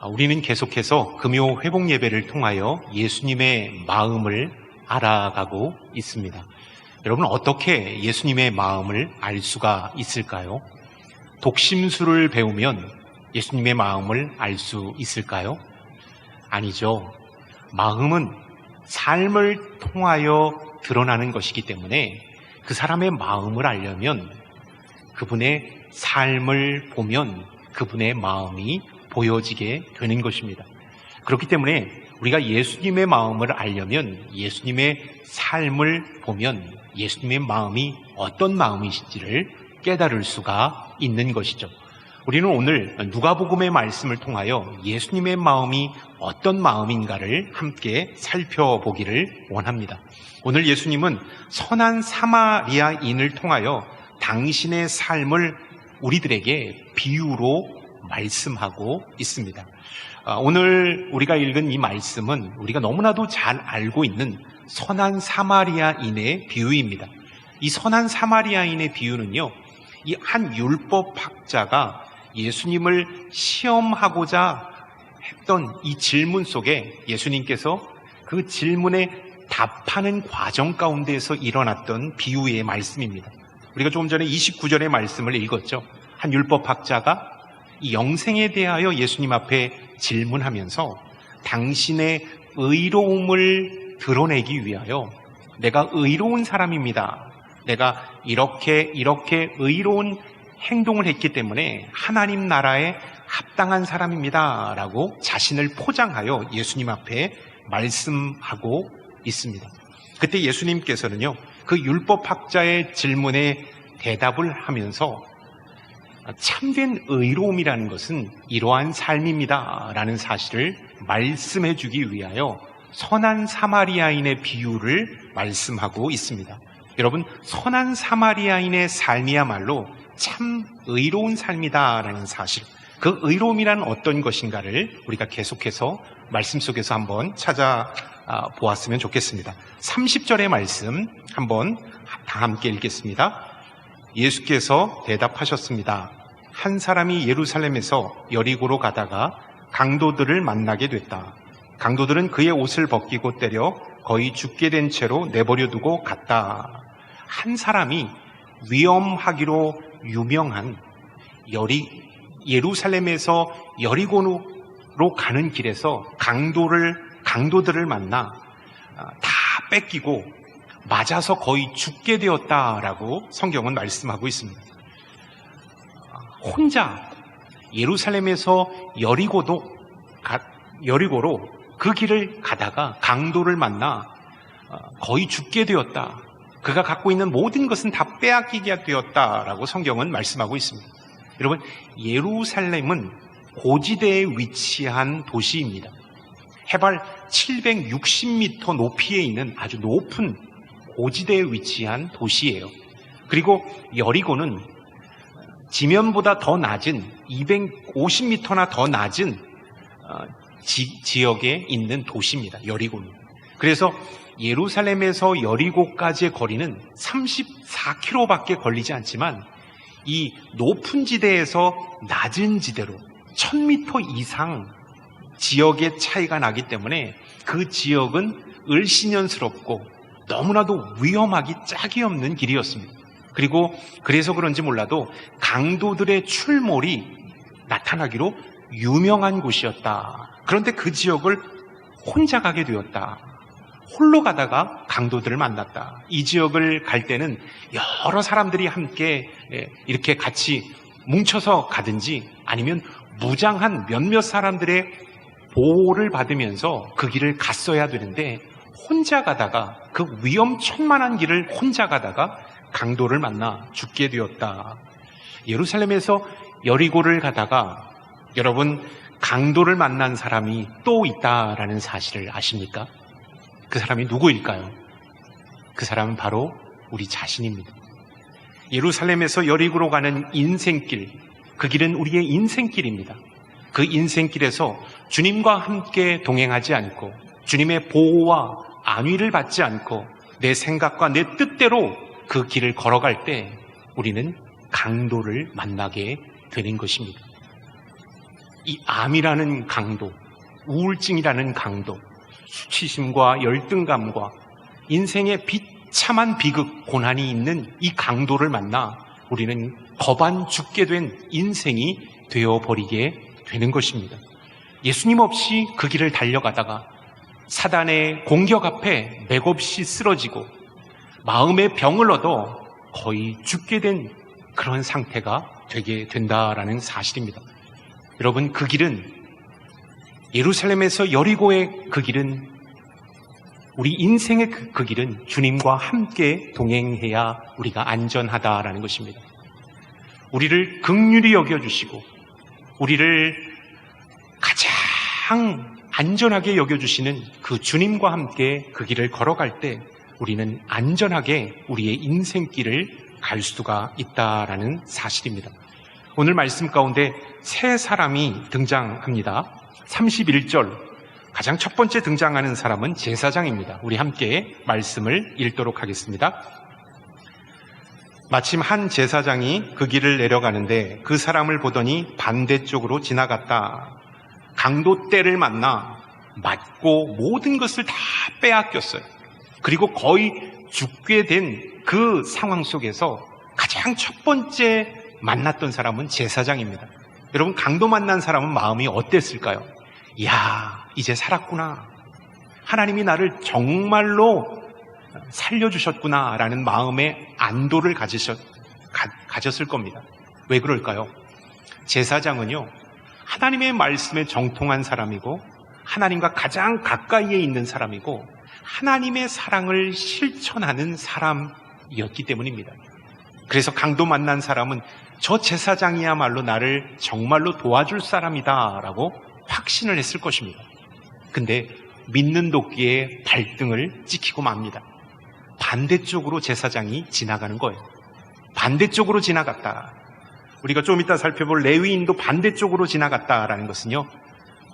우리는 계속해서 금요 회복 예배를 통하여 예수님의 마음을 알아가고 있습니다. 여러분, 어떻게 예수님의 마음을 알 수가 있을까요? 독심술을 배우면 예수님의 마음을 알 수 있을까요? 아니죠. 마음은 삶을 통하여 드러나는 것이기 때문에 그 사람의 마음을 알려면 그분의 삶을 보면 그분의 마음이 보여지게 되는 것입니다. 그렇기 때문에 우리가 예수님의 마음을 알려면 예수님의 삶을 보면 예수님의 마음이 어떤 마음이신지를 깨달을 수가 있는 것이죠. 우리는 오늘 누가복음의 말씀을 통하여 예수님의 마음이 어떤 마음인가를 함께 살펴보기를 원합니다. 오늘 예수님은 선한 사마리아인을 통하여 당신의 삶을 우리들에게 비유로 말씀하고 있습니다. 오늘 우리가 읽은 이 말씀은 우리가 너무나도 잘 알고 있는 선한 사마리아인의 비유입니다. 이 선한 사마리아인의 비유는요, 이 한 율법학자가 예수님을 시험하고자 했던 이 질문 속에 예수님께서 그 질문에 답하는 과정 가운데에서 일어났던 비유의 말씀입니다. 우리가 조금 전에 29절의 말씀을 읽었죠. 한 율법학자가 이 영생에 대하여 예수님 앞에 질문하면서 당신의 의로움을 드러내기 위하여 내가 의로운 사람입니다. 내가 이렇게 의로운 행동을 했기 때문에 하나님 나라에 합당한 사람입니다. 라고 자신을 포장하여 예수님 앞에 말씀하고 있습니다. 그때 예수님께서는요, 그 율법학자의 질문에 대답을 하면서 참된 의로움이라는 것은 이러한 삶입니다. 라는 사실을 말씀해 주기 위하여 선한 사마리아인의 비유를 말씀하고 있습니다. 여러분, 선한 사마리아인의 삶이야말로 참 의로운 삶이다라는 사실, 그 의로움이란 어떤 것인가를 우리가 계속해서 말씀 속에서 한번 찾아보았으면 좋겠습니다. 30절의 말씀 한번 다 함께 읽겠습니다. 예수께서 대답하셨습니다. 한 사람이 예루살렘에서 여리고로 가다가 강도들을 만나게 됐다. 강도들은 그의 옷을 벗기고 때려 거의 죽게 된 채로 내버려 두고 갔다. 한 사람이 위험하기로 유명한 예루살렘에서 여리고로 가는 길에서 강도들을 만나 다 뺏기고 맞아서 거의 죽게 되었다라고 성경은 말씀하고 있습니다. 혼자 예루살렘에서 여리고로 그 길을 가다가 강도를 만나 거의 죽게 되었다. 그가 갖고 있는 모든 것은 다 빼앗기게 되었다라고 성경은 말씀하고 있습니다. 여러분, 예루살렘은 고지대에 위치한 도시입니다. 해발 760m 높이에 있는 아주 높은 고지대에 위치한 도시예요. 그리고 여리고는 지면보다 더 낮은 250m나 더 낮은 지역에 있는 도시입니다. 여리고는. 그래서 예루살렘에서 여리고까지의 거리는 34km밖에 걸리지 않지만 이 높은 지대에서 낮은 지대로 1000m 이상 지역의 차이가 나기 때문에 그 지역은 을씨년스럽고 너무나도 위험하기 짝이 없는 길이었습니다. 그리고 그래서 그런지 몰라도 강도들의 출몰이 나타나기로 유명한 곳이었다. 그런데 그 지역을 혼자 가게 되었다. 홀로 가다가 강도들을 만났다. 이 지역을 갈 때는 여러 사람들이 함께 이렇게 같이 뭉쳐서 가든지 아니면 무장한 몇몇 사람들의 보호를 받으면서 그 길을 갔어야 되는데 혼자 가다가 그 위험천만한 길을 혼자 가다가 강도를 만나 죽게 되었다. 예루살렘에서 여리고를 가다가 여러분, 강도를 만난 사람이 또 있다라는 사실을 아십니까? 그 사람이 누구일까요? 그 사람은 바로 우리 자신입니다. 예루살렘에서 여리고로 가는 인생길, 그 길은 우리의 인생길입니다. 그 인생길에서 주님과 함께 동행하지 않고 주님의 보호와 안위를 받지 않고 내 생각과 내 뜻대로 그 길을 걸어갈 때 우리는 강도를 만나게 되는 것입니다. 이 암이라는 강도, 우울증이라는 강도, 수치심과 열등감과 인생의 비참한 비극, 고난이 있는 이 강도를 만나 우리는 거반 죽게 된 인생이 되어버리게 되는 것입니다. 예수님 없이 그 길을 달려가다가 사단의 공격 앞에 맥없이 쓰러지고 마음의 병을 얻어 거의 죽게 된 그런 상태가 되게 된다라는 사실입니다. 여러분, 그 길은, 예루살렘에서 여리고의 그 길은, 우리 인생의 그 길은 주님과 함께 동행해야 우리가 안전하다라는 것입니다. 우리를 긍휼히 여겨주시고 우리를 가장 안전하게 여겨주시는 그 주님과 함께 그 길을 걸어갈 때 우리는 안전하게 우리의 인생길을 갈 수가 있다라는 사실입니다. 오늘 말씀 가운데 세 사람이 등장합니다. 31절, 가장 첫 번째 등장하는 사람은 제사장입니다. 우리 함께 말씀을 읽도록 하겠습니다. 마침 한 제사장이 그 길을 내려가는데 그 사람을 보더니 반대쪽으로 지나갔다. 강도 떼를 만나 맞고 모든 것을 다 빼앗겼어요. 그리고 거의 죽게 된 그 상황 속에서 가장 첫 번째 만났던 사람은 제사장입니다. 여러분, 강도 만난 사람은 마음이 어땠을까요? 이야, 이제 살았구나. 하나님이 나를 정말로 살려주셨구나 라는 마음의 안도를 가졌을 겁니다. 왜 그럴까요? 제사장은요, 하나님의 말씀에 정통한 사람이고 하나님과 가장 가까이에 있는 사람이고 하나님의 사랑을 실천하는 사람이었기 때문입니다. 그래서 강도 만난 사람은 저 제사장이야말로 나를 정말로 도와줄 사람이다 라고 확신을 했을 것입니다. 근데 믿는 도끼에 발등을 찍히고 맙니다. 반대쪽으로 제사장이 지나가는 거예요. 반대쪽으로 지나갔다. 우리가 좀 이따 살펴볼 레위인도 반대쪽으로 지나갔다라는 것은요,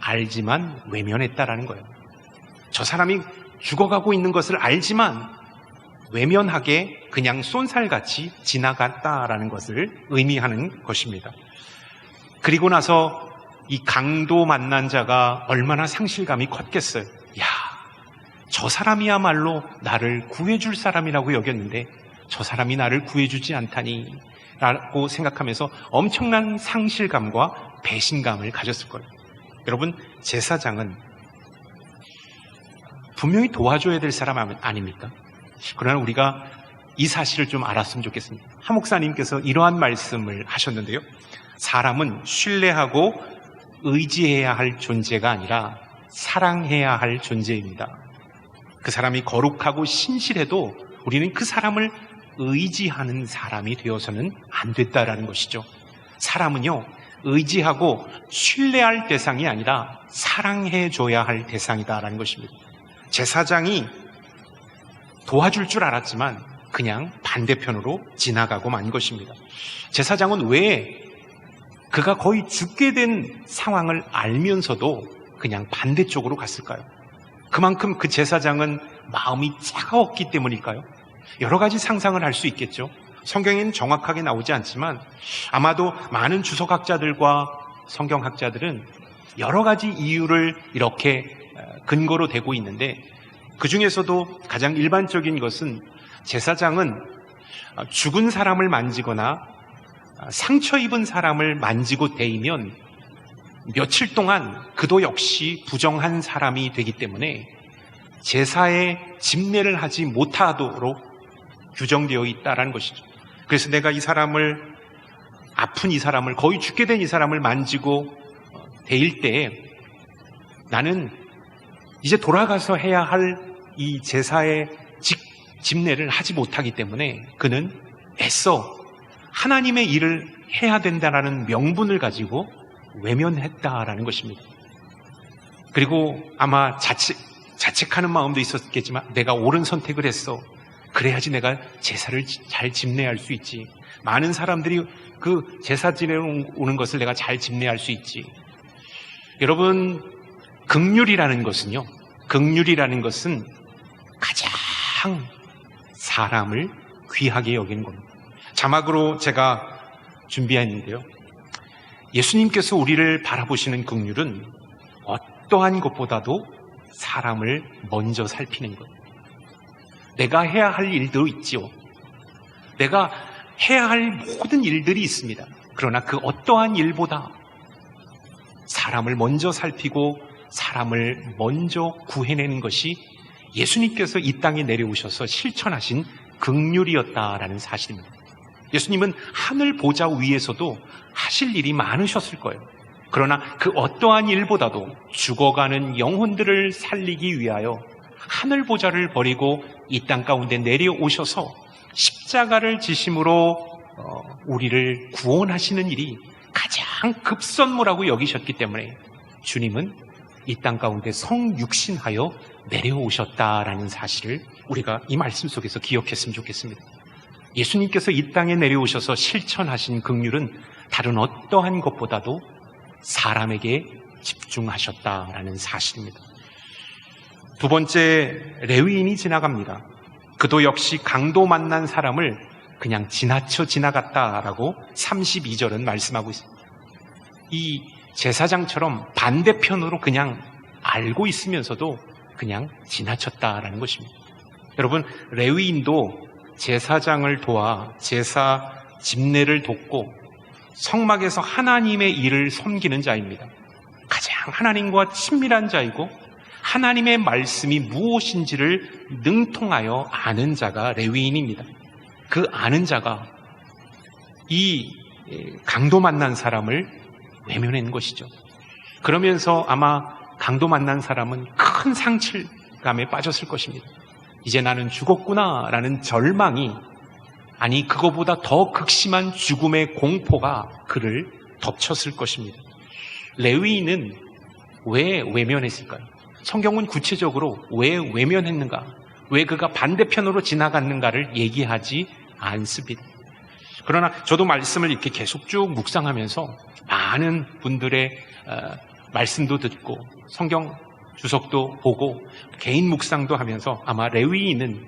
알지만 외면했다라는 거예요. 저 사람이 죽어가고 있는 것을 알지만 외면하게 그냥 쏜살같이 지나갔다라는 것을 의미하는 것입니다. 그리고 나서 이 강도 만난 자가 얼마나 상실감이 컸겠어요. 야, 저 사람이야말로 나를 구해줄 사람이라고 여겼는데 저 사람이 나를 구해주지 않다니 라고 생각하면서 엄청난 상실감과 배신감을 가졌을 거예요. 여러분, 제사장은 분명히 도와줘야 될 사람 아닙니까? 그러나 우리가 이 사실을 좀 알았으면 좋겠습니다. 하 목사님께서 이러한 말씀을 하셨는데요, 사람은 신뢰하고 의지해야 할 존재가 아니라 사랑해야 할 존재입니다. 그 사람이 거룩하고 신실해도 우리는 그 사람을 의지하는 사람이 되어서는 안 됐다라는 것이죠. 사람은요, 의지하고 신뢰할 대상이 아니라 사랑해줘야 할 대상이다라는 것입니다. 제사장이 도와줄 줄 알았지만 그냥 반대편으로 지나가고 만 것입니다. 제사장은 왜 그가 거의 죽게 된 상황을 알면서도 그냥 반대쪽으로 갔을까요? 그만큼 그 제사장은 마음이 차가웠기 때문일까요? 여러 가지 상상을 할 수 있겠죠. 성경에는 정확하게 나오지 않지만 아마도 많은 주석학자들과 성경학자들은 여러 가지 이유를 이렇게 근거로 대고 있는데, 그 중에서도 가장 일반적인 것은 제사장은 죽은 사람을 만지거나 상처 입은 사람을 만지고 대이면 며칠 동안 그도 역시 부정한 사람이 되기 때문에 제사에 집례를 하지 못하도록 규정되어 있다는 것이죠. 그래서 내가 이 사람을, 아픈 이 사람을, 거의 죽게 된 이 사람을 만지고 대일 때에 나는 이제 돌아가서 해야 할 이 제사의 집례를 하지 못하기 때문에 그는 애써 하나님의 일을 해야 된다라는 명분을 가지고 외면했다라는 것입니다. 그리고 아마 자책하는 마음도 있었겠지만 내가 옳은 선택을 했어. 그래야지 내가 제사를 잘 집례할 수 있지. 많은 사람들이 그 제사 지내러 오는 것을 내가 잘 집례할 수 있지. 여러분, 긍휼이라는 것은요, 긍휼이라는 것은 가장 사람을 귀하게 여기는 겁니다. 자막으로 제가 준비했는데요, 예수님께서 우리를 바라보시는 긍휼은 어떠한 것보다도 사람을 먼저 살피는 것. 내가 해야 할 일도 있지요. 내가 해야 할 모든 일들이 있습니다. 그러나 그 어떠한 일보다 사람을 먼저 살피고 사람을 먼저 구해내는 것이 예수님께서 이 땅에 내려오셔서 실천하신 긍휼이었다라는 사실입니다. 예수님은 하늘 보좌 위에서도 하실 일이 많으셨을 거예요. 그러나 그 어떠한 일보다도 죽어가는 영혼들을 살리기 위하여 하늘 보좌를 버리고 이 땅 가운데 내려오셔서 십자가를 지심으로 우리를 구원하시는 일이 가장 급선무라고 여기셨기 때문에 주님은 이 땅 가운데 성육신하여 내려오셨다라는 사실을 우리가 이 말씀 속에서 기억했으면 좋겠습니다. 예수님께서 이 땅에 내려오셔서 실천하신 긍휼은 다른 어떠한 것보다도 사람에게 집중하셨다라는 사실입니다. 두 번째, 레위인이 지나갑니다. 그도 역시 강도 만난 사람을 그냥 지나쳐 지나갔다라고 32절은 말씀하고 있습니다. 이 제사장처럼 반대편으로 그냥 알고 있으면서도 그냥 지나쳤다라는 것입니다. 여러분, 레위인도 제사장을 도와 제사 집례를 돕고 성막에서 하나님의 일을 섬기는 자입니다. 가장 하나님과 친밀한 자이고 하나님의 말씀이 무엇인지를 능통하여 아는 자가 레위인입니다. 그 아는 자가 이 강도 만난 사람을 외면한 것이죠. 그러면서 아마 강도 만난 사람은 큰 상실감에 빠졌을 것입니다. 이제 나는 죽었구나 라는 절망이, 아니 그거보다 더 극심한 죽음의 공포가 그를 덮쳤을 것입니다. 레위인은 왜 외면했을까요? 성경은 구체적으로 왜 외면했는가, 왜 그가 반대편으로 지나갔는가를 얘기하지 않습니다. 그러나 저도 말씀을 이렇게 계속 쭉 묵상하면서 많은 분들의 말씀도 듣고 성경 주석도 보고 개인 묵상도 하면서 아마 레위인은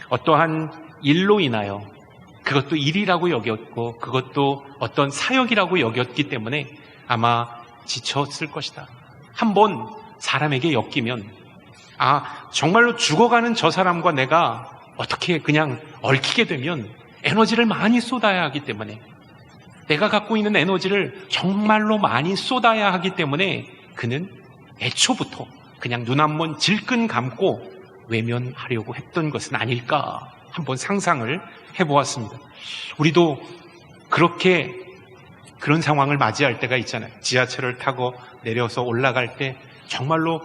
어떠한 일로 인하여, 그것도 일이라고 여겼고 그것도 어떤 사역이라고 여겼기 때문에 아마 지쳤을 것이다. 한번 사람에게 엮이면 정말로 죽어가는 저 사람과 내가 어떻게 그냥 얽히게 되면 에너지를 많이 쏟아야 하기 때문에, 내가 갖고 있는 에너지를 정말로 많이 쏟아야 하기 때문에 그는 애초부터 그냥 눈 한번 질끈 감고 외면하려고 했던 것은 아닐까 한번 상상을 해보았습니다. 우리도 그런 상황을 맞이할 때가 있잖아요. 지하철을 타고 내려서 올라갈 때 정말로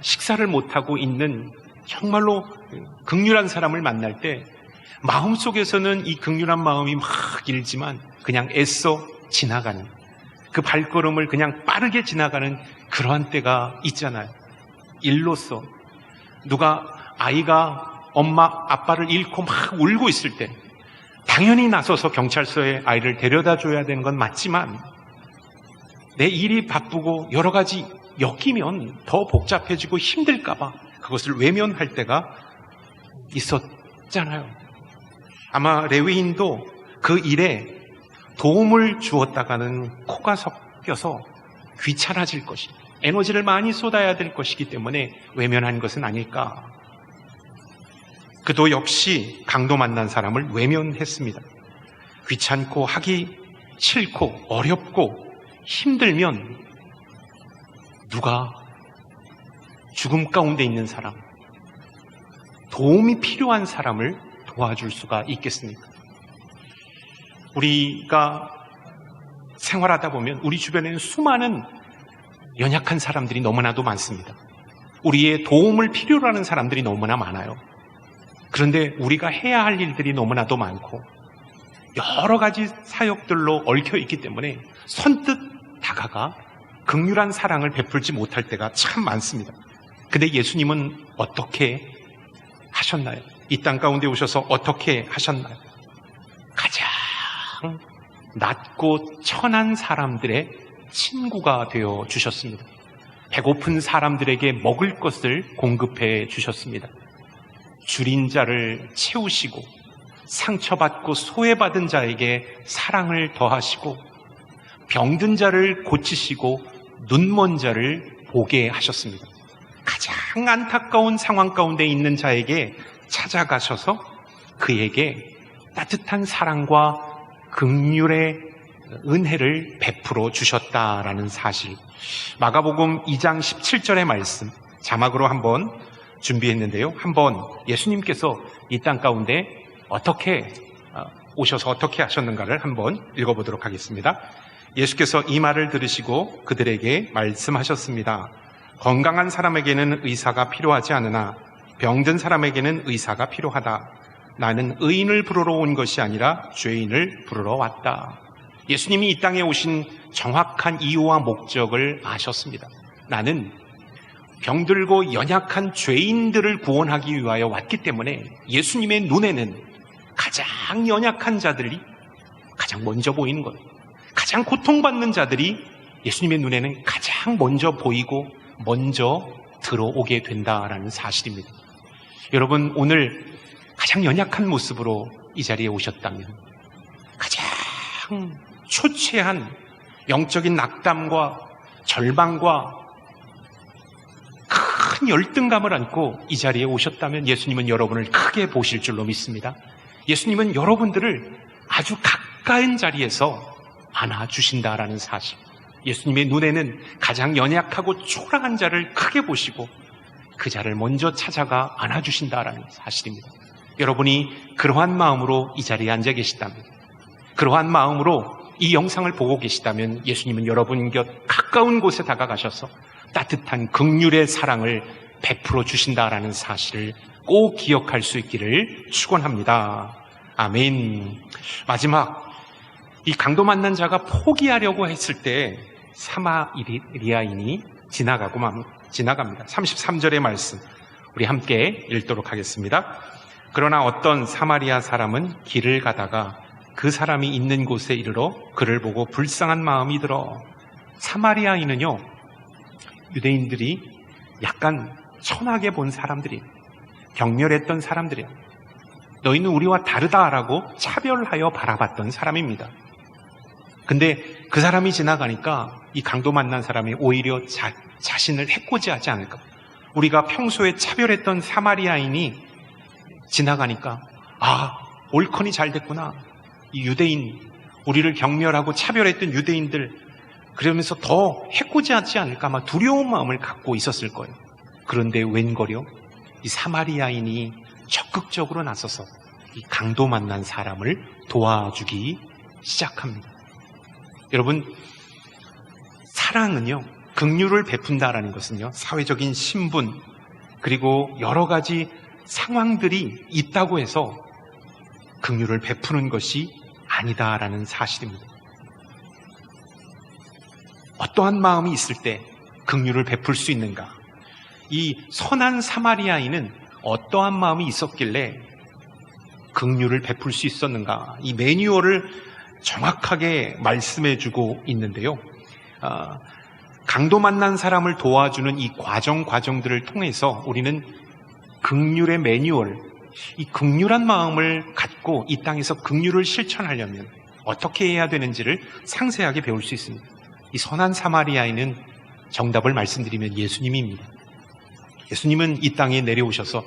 식사를 못하고 있는 정말로 긍휼한 사람을 만날 때 마음속에서는 이 긍휼한 마음이 막 일지만 그냥 애써 지나가는, 그 발걸음을 그냥 빠르게 지나가는 그러한 때가 있잖아요. 일로서 아이가 엄마 아빠를 잃고 막 울고 있을 때 당연히 나서서 경찰서에 아이를 데려다 줘야 되는 건 맞지만 내 일이 바쁘고 여러 가지 엮이면 더 복잡해지고 힘들까 봐 그것을 외면할 때가 있었잖아요. 아마 레위인도 그 일에 도움을 주었다가는 코가 섞여서 귀찮아질 것이고 에너지를 많이 쏟아야 될 것이기 때문에 외면한 것은 아닐까. 그도 역시 강도 만난 사람을 외면했습니다. 귀찮고 하기 싫고 어렵고 힘들면 누가 죽음 가운데 있는 사람, 도움이 필요한 사람을 도와줄 수가 있겠습니까? 우리가 생활하다 보면 우리 주변에는 수많은 연약한 사람들이 너무나도 많습니다. 우리의 도움을 필요로 하는 사람들이 너무나 많아요. 그런데 우리가 해야 할 일들이 너무나도 많고 여러 가지 사역들로 얽혀 있기 때문에 선뜻 다가가 긍휼한 사랑을 베풀지 못할 때가 참 많습니다. 근데 예수님은 어떻게 하셨나요? 이 땅 가운데 오셔서 어떻게 하셨나요? 가장 낮고 천한 사람들의 친구가 되어 주셨습니다. 배고픈 사람들에게 먹을 것을 공급해 주셨습니다. 줄인 자를 채우시고 상처받고 소외받은 자에게 사랑을 더하시고 병든 자를 고치시고 눈먼 자를 보게 하셨습니다. 가장 안타까운 상황 가운데 있는 자에게 찾아가셔서 그에게 따뜻한 사랑과 긍휼의 은혜를 베풀어 주셨다라는 사실. 마가복음 2장 17절의 말씀 자막으로 한번 준비했는데요. 한번 예수님께서 이 땅 가운데 어떻게 오셔서 어떻게 하셨는가를 한번 읽어보도록 하겠습니다. 예수께서 이 말을 들으시고 그들에게 말씀하셨습니다. 건강한 사람에게는 의사가 필요하지 않으나 병든 사람에게는 의사가 필요하다. 나는 의인을 부르러 온 것이 아니라 죄인을 부르러 왔다. 예수님이 이 땅에 오신 정확한 이유와 목적을 아셨습니다. 나는 병들고 연약한 죄인들을 구원하기 위하여 왔기 때문에 예수님의 눈에는 가장 연약한 자들이 가장 먼저 보이는 것, 가장 고통받는 자들이 예수님의 눈에는 가장 먼저 보이고 먼저 들어오게 된다라는 사실입니다. 여러분, 오늘 가장 연약한 모습으로 이 자리에 오셨다면 가장 초췌한 영적인 낙담과 절망과 큰 열등감을 안고 이 자리에 오셨다면 예수님은 여러분을 크게 보실 줄로 믿습니다. 예수님은 여러분들을 아주 가까운 자리에서 안아주신다라는 사실. 예수님의 눈에는 가장 연약하고 초라한 자를 크게 보시고 그 자를 먼저 찾아가 안아주신다라는 사실입니다. 여러분이 그러한 마음으로 이 자리에 앉아 계시다면, 그러한 마음으로 이 영상을 보고 계시다면 예수님은 여러분 곁 가까운 곳에 다가가셔서 따뜻한 긍휼의 사랑을 베풀어 주신다라는 사실을 꼭 기억할 수 있기를 축원합니다. 아멘. 마지막, 이 강도 만난 자가 포기하려고 했을 때 사마리아인이 지나갑니다. 33절의 말씀 우리 함께 읽도록 하겠습니다. 그러나 어떤 사마리아 사람은 길을 가다가 그 사람이 있는 곳에 이르러 그를 보고 불쌍한 마음이 들어. 사마리아인은요, 유대인들이 약간 천하게 본 사람들이에요. 경멸했던 사람들이에요. 너희는 우리와 다르다라고 차별하여 바라봤던 사람입니다. 근데 그 사람이 지나가니까 이 강도 만난 사람이 오히려 자신을 해코지하지 않을까. 우리가 평소에 차별했던 사마리아인이 지나가니까 옳거니 잘 됐구나. 이 유대인, 우리를 경멸하고 차별했던 유대인들, 그러면서 더 해코지하지 않을까 아마 두려운 마음을 갖고 있었을 거예요. 그런데 웬걸요? 이 사마리아인이 적극적으로 나서서 이 강도 만난 사람을 도와주기 시작합니다. 여러분, 사랑은요, 긍휼을 베푼다라는 것은요, 사회적인 신분 그리고 여러 가지 상황들이 있다고 해서 긍휼을 베푸는 것이 아니다라는 사실입니다. 어떠한 마음이 있을 때 긍휼을 베풀 수 있는가? 이 선한 사마리아인은 어떠한 마음이 있었길래 긍휼을 베풀 수 있었는가? 이 매뉴얼을 정확하게 말씀해주고 있는데요. 강도 만난 사람을 도와주는 이 과정들을 통해서 우리는 긍휼의 매뉴얼, 이 긍휼한 마음을 갖고 이 땅에서 긍휼을 실천하려면 어떻게 해야 되는지를 상세하게 배울 수 있습니다. 이 선한 사마리아인은 정답을 말씀드리면 예수님입니다. 예수님은 이 땅에 내려오셔서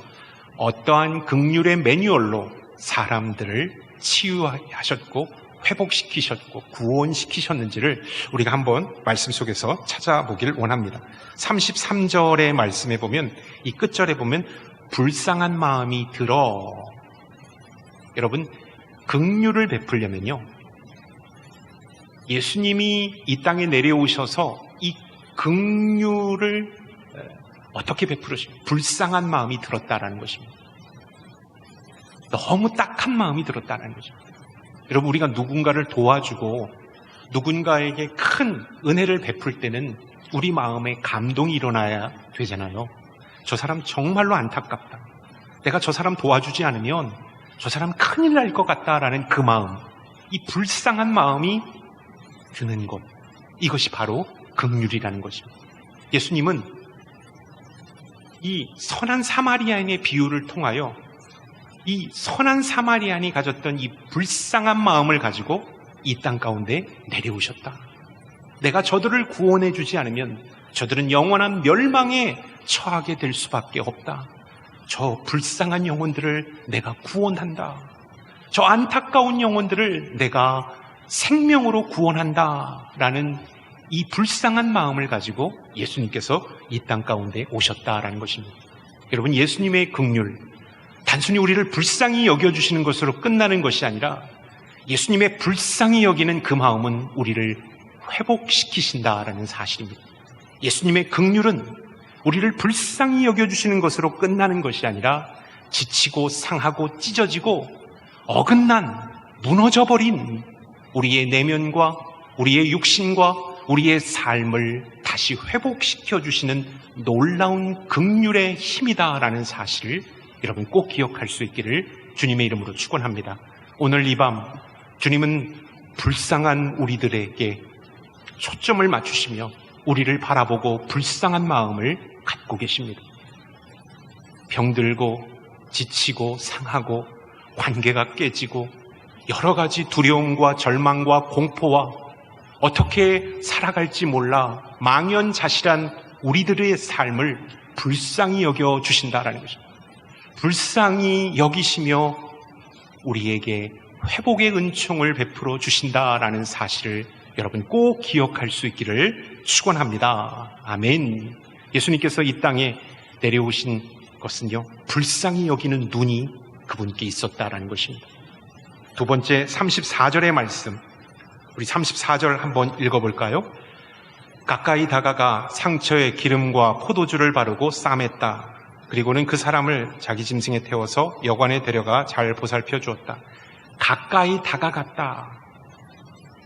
어떠한 긍휼의 매뉴얼로 사람들을 치유하셨고 회복시키셨고 구원시키셨는지를 우리가 한번 말씀 속에서 찾아보기를 원합니다. 33절의 말씀에 보면, 이 끝절에 보면 불쌍한 마음이 들어. 여러분, 긍휼을 베풀려면요, 예수님이 이 땅에 내려오셔서 이 긍휼을 어떻게 베풀으시고 불쌍한 마음이 들었다라는 것입니다. 너무 딱한 마음이 들었다는 거죠. 여러분, 우리가 누군가를 도와주고 누군가에게 큰 은혜를 베풀 때는 우리 마음에 감동이 일어나야 되잖아요. 저 사람 정말로 안타깝다. 내가 저 사람 도와주지 않으면 저 사람 큰일 날 것 같다라는 그 마음, 이 불쌍한 마음이 드는 것, 이것이 바로 긍휼이라는 것입니다. 예수님은 이 선한 사마리아인의 비유를 통하여 이 선한 사마리아인이 가졌던 이 불쌍한 마음을 가지고 이 땅 가운데 내려오셨다. 내가 저들을 구원해 주지 않으면 저들은 영원한 멸망에 처하게 될 수밖에 없다. 저 불쌍한 영혼들을 내가 구원한다. 저 안타까운 영혼들을 내가 생명으로 구원한다. 라는 이 불쌍한 마음을 가지고 예수님께서 이 땅 가운데 오셨다라는 것입니다. 여러분, 예수님의 긍휼, 단순히 우리를 불쌍히 여겨주시는 것으로 끝나는 것이 아니라 예수님의 불쌍히 여기는 그 마음은 우리를 회복시키신다라는 사실입니다. 예수님의 긍휼은 우리를 불쌍히 여겨주시는 것으로 끝나는 것이 아니라 지치고 상하고 찢어지고 어긋난, 무너져버린 우리의 내면과 우리의 육신과 우리의 삶을 다시 회복시켜 주시는 놀라운 긍휼의 힘이다라는 사실을 여러분 꼭 기억할 수 있기를 주님의 이름으로 축원합니다. 오늘 이 밤 주님은 불쌍한 우리들에게 초점을 맞추시며 우리를 바라보고 불쌍한 마음을 갖고 계십니다. 병들고 지치고 상하고 관계가 깨지고 여러 가지 두려움과 절망과 공포와 어떻게 살아갈지 몰라 망연자실한 우리들의 삶을 불쌍히 여겨주신다라는 것입니다. 불쌍히 여기시며 우리에게 회복의 은총을 베풀어 주신다라는 사실을 여러분 꼭 기억할 수 있기를 축원합니다. 아멘. 예수님께서 이 땅에 내려오신 것은요, 불쌍히 여기는 눈이 그분께 있었다라는 것입니다. 두 번째 34절의 말씀, 우리 34절 한번 읽어볼까요? 가까이 다가가 상처에 기름과 포도주를 바르고 싸맸다. 그리고는 그 사람을 자기 짐승에 태워서 여관에 데려가 잘 보살펴 주었다. 가까이 다가갔다.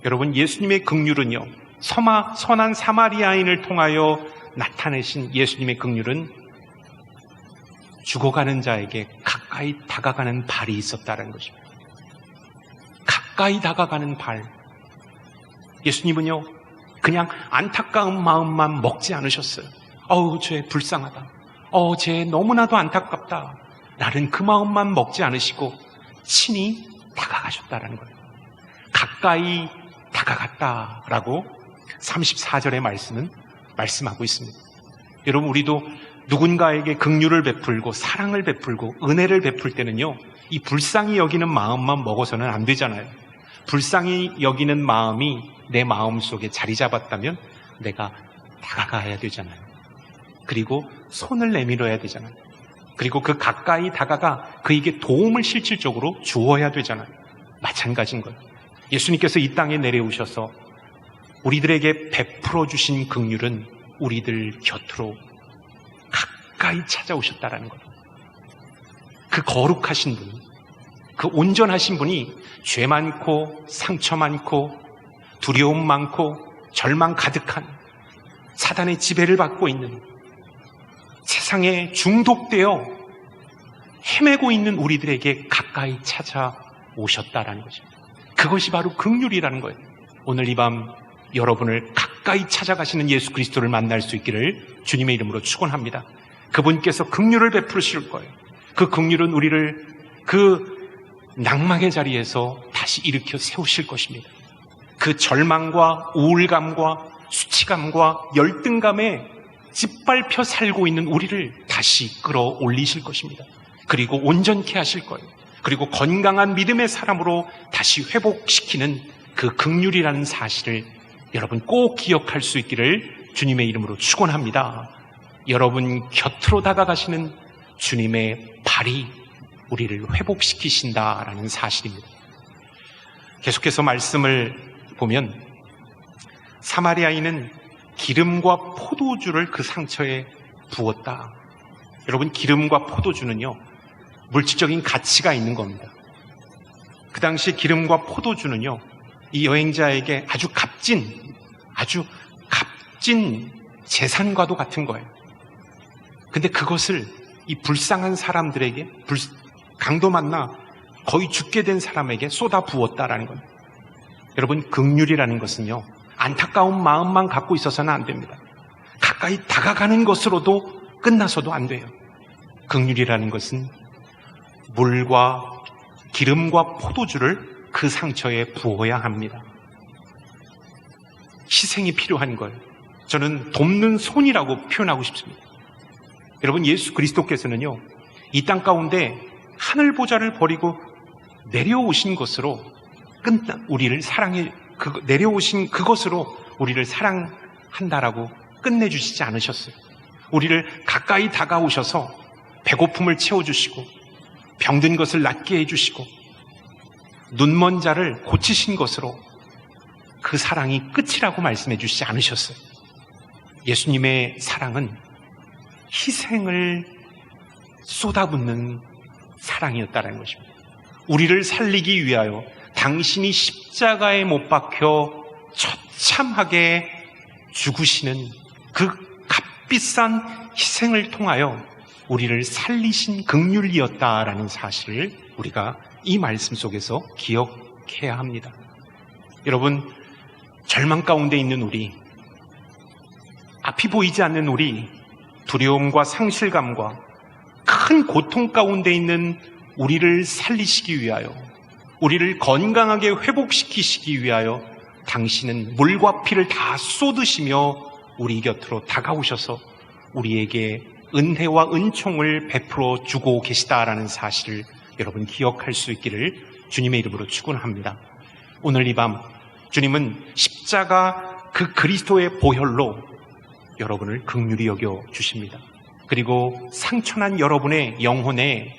여러분, 예수님의 긍휼은요, 선한 사마리아인을 통하여 나타내신 예수님의 긍휼은 죽어가는 자에게 가까이 다가가는 발이 있었다는 것입니다. 가까이 다가가는 발. 예수님은요, 그냥 안타까운 마음만 먹지 않으셨어요. 쟤 불쌍하다. 쟤 너무나도 안타깝다. 라는 그 마음만 먹지 않으시고 친히 다가가셨다는 거예요. 가까이 다가갔다라고 34절의 말씀은 말씀하고 있습니다. 여러분, 우리도 누군가에게 긍휼을 베풀고 사랑을 베풀고 은혜를 베풀 때는요, 이 불쌍히 여기는 마음만 먹어서는 안 되잖아요. 불쌍히 여기는 마음이 내 마음 속에 자리 잡았다면 내가 다가가야 되잖아요. 그리고 손을 내밀어야 되잖아요. 그리고 그 가까이 다가가 그에게 도움을 실질적으로 주어야 되잖아요. 마찬가지인 거예요. 예수님께서 이 땅에 내려오셔서 우리들에게 베풀어 주신 긍휼은 우리들 곁으로 가까이 찾아오셨다라는 거예요. 그 거룩하신 분, 그 온전하신 분이 죄 많고 상처 많고 두려움 많고 절망 가득한 사단의 지배를 받고 있는 세상에 중독되어 헤매고 있는 우리들에게 가까이 찾아오셨다라는 거죠. 그것이 바로 긍휼이라는 거예요. 오늘 이 밤 여러분을 가까이 찾아가시는 예수 그리스도를 만날 수 있기를 주님의 이름으로 축원합니다. 그분께서 긍휼을 베푸실 거예요. 그 긍휼은 우리를 그 낭망의 자리에서 다시 일으켜 세우실 것입니다. 그 절망과 우울감과 수치감과 열등감에 짓밟혀 살고 있는 우리를 다시 끌어올리실 것입니다. 그리고 온전케 하실 거예요. 그리고 건강한 믿음의 사람으로 다시 회복시키는 그 긍휼이라는 사실을 여러분 꼭 기억할 수 있기를 주님의 이름으로 축원합니다. 여러분 곁으로 다가가시는 주님의 발이 우리를 회복시키신다라는 사실입니다. 계속해서 말씀을 보면 사마리아인은 기름과 포도주를 그 상처에 부었다. 여러분, 기름과 포도주는요, 물질적인 가치가 있는 겁니다. 그 당시 기름과 포도주는요, 이 여행자에게 아주 값진 재산과도 같은 거예요. 근데 그것을 이 불쌍한 사람들에게, 강도 만나 거의 죽게 된 사람에게 쏟아 부었다라는 거예요. 여러분, 긍휼이라는 것은요, 안타까운 마음만 갖고 있어서는 안 됩니다. 가까이 다가가는 것으로도 끝나서도 안 돼요. 긍휼이라는 것은 물과 기름과 포도주를 그 상처에 부어야 합니다. 희생이 필요한 걸 저는 돕는 손이라고 표현하고 싶습니다. 여러분, 예수 그리스도께서는요, 이 땅 가운데 하늘 보좌를 버리고 내려오신 것으로 우리를 내려오신 그것으로 우리를 사랑한다라고 끝내주시지 않으셨어요. 우리를 가까이 다가오셔서 배고픔을 채워주시고 병든 것을 낫게 해주시고 눈먼 자를 고치신 것으로 그 사랑이 끝이라고 말씀해 주시지 않으셨어요. 예수님의 사랑은 희생을 쏟아붓는 사랑이었다는 것입니다. 우리를 살리기 위하여 당신이 십자가에 못 박혀 처참하게 죽으시는 그 값비싼 희생을 통하여 우리를 살리신 긍휼이었다라는 사실을 우리가 이 말씀 속에서 기억해야 합니다. 여러분, 절망 가운데 있는 우리, 앞이 보이지 않는 우리, 두려움과 상실감과 큰 고통 가운데 있는 우리를 살리시기 위하여, 우리를 건강하게 회복시키시기 위하여 당신은 물과 피를 다 쏟으시며 우리 곁으로 다가오셔서 우리에게 은혜와 은총을 베풀어 주고 계시다라는 사실을 여러분 기억할 수 있기를 주님의 이름으로 축원합니다. 오늘 이 밤 주님은 십자가 그 그리스도의 보혈로 여러분을 긍휼히 여겨 주십니다. 그리고 상처난 여러분의 영혼에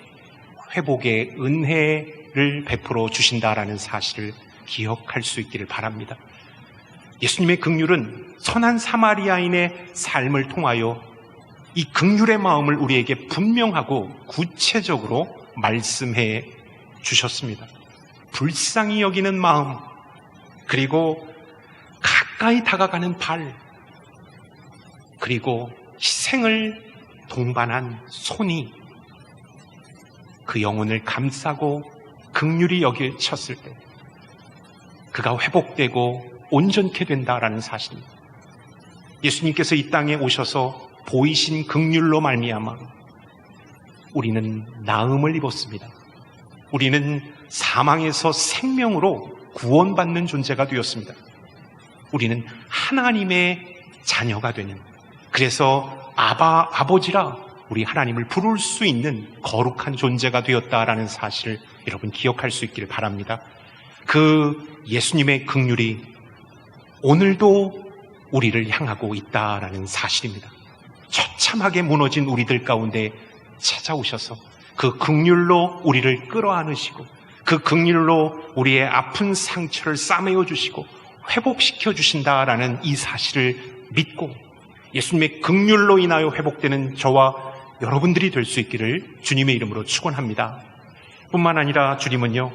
회복의 은혜를 베풀어 주신다라는 사실을 기억할 수 있기를 바랍니다. 예수님의 긍휼은 선한 사마리아인의 삶을 통하여 이 긍휼의 마음을 우리에게 분명하고 구체적으로 말씀해 주셨습니다. 불쌍히 여기는 마음, 그리고 가까이 다가가는 발, 그리고 희생을 동반한 손이 그 영혼을 감싸고 긍휼히 여기쳤을 때 그가 회복되고 온전케 된다라는 사실입니다. 예수님께서 이 땅에 오셔서 보이신 긍휼로 말미암아 우리는 나음을 입었습니다. 우리는 사망에서 생명으로 구원받는 존재가 되었습니다. 우리는 하나님의 자녀가 되는, 그래서 아버지라 우리 하나님을 부를 수 있는 거룩한 존재가 되었다라는 사실을 여러분 기억할 수 있기를 바랍니다. 그 예수님의 긍휼이 오늘도 우리를 향하고 있다라는 사실입니다. 처참하게 무너진 우리들 가운데 찾아오셔서 그 긍휼로 우리를 끌어안으시고 그 긍휼로 우리의 아픈 상처를 싸매어 주시고 회복시켜 주신다라는 이 사실을 믿고 예수님의 긍휼로 인하여 회복되는 저와 여러분들이 될 수 있기를 주님의 이름으로 축원합니다. 뿐만 아니라 주님은요,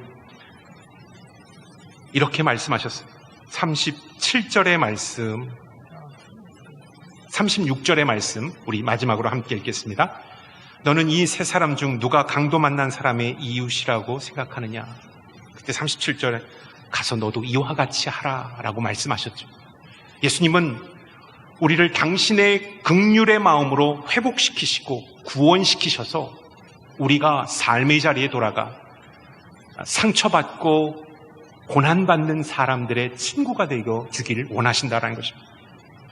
이렇게 말씀하셨어요. 37절의 말씀, 36절의 말씀 우리 마지막으로 함께 읽겠습니다. 너는 이 세 사람 중 누가 강도 만난 사람의 이웃이라고 생각하느냐? 그때 37절에 가서 너도 이와 같이 하라 라고 말씀하셨죠. 예수님은 우리를 당신의 긍휼의 마음으로 회복시키시고 구원시키셔서 우리가 삶의 자리에 돌아가 상처받고 고난받는 사람들의 친구가 되어 주기를 원하신다는 것입니다.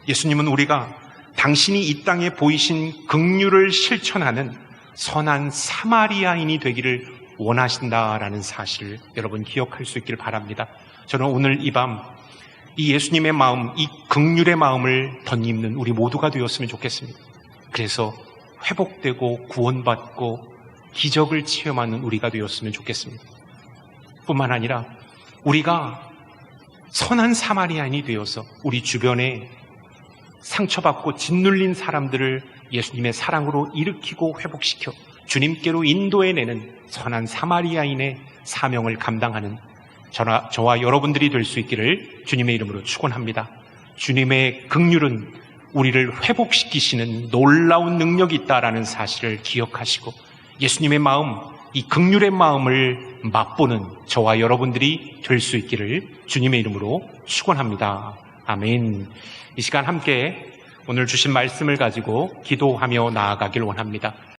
예수님은 우리가 당신이 이 땅에 보이신 긍휼을 실천하는 선한 사마리아인이 되기를 원하신다라는 사실을 여러분 기억할 수 있기를 바랍니다. 저는 오늘 이 밤 이 예수님의 마음, 이 긍휼의 마음을 덧입는 우리 모두가 되었으면 좋겠습니다. 그래서 회복되고 구원받고 기적을 체험하는 우리가 되었으면 좋겠습니다. 뿐만 아니라 우리가 선한 사마리아인이 되어서 우리 주변에 상처받고 짓눌린 사람들을 예수님의 사랑으로 일으키고 회복시켜 주님께로 인도해내는 선한 사마리아인의 사명을 감당하는 저와 여러분들이 될 수 있기를 주님의 이름으로 축원합니다. 주님의 긍휼은 우리를 회복시키시는 놀라운 능력이 있다라는 사실을 기억하시고 예수님의 마음, 이 긍휼의 마음을 맛보는 저와 여러분들이 될 수 있기를 주님의 이름으로 축원합니다. 아멘. 이 시간 함께 오늘 주신 말씀을 가지고 기도하며 나아가길 원합니다.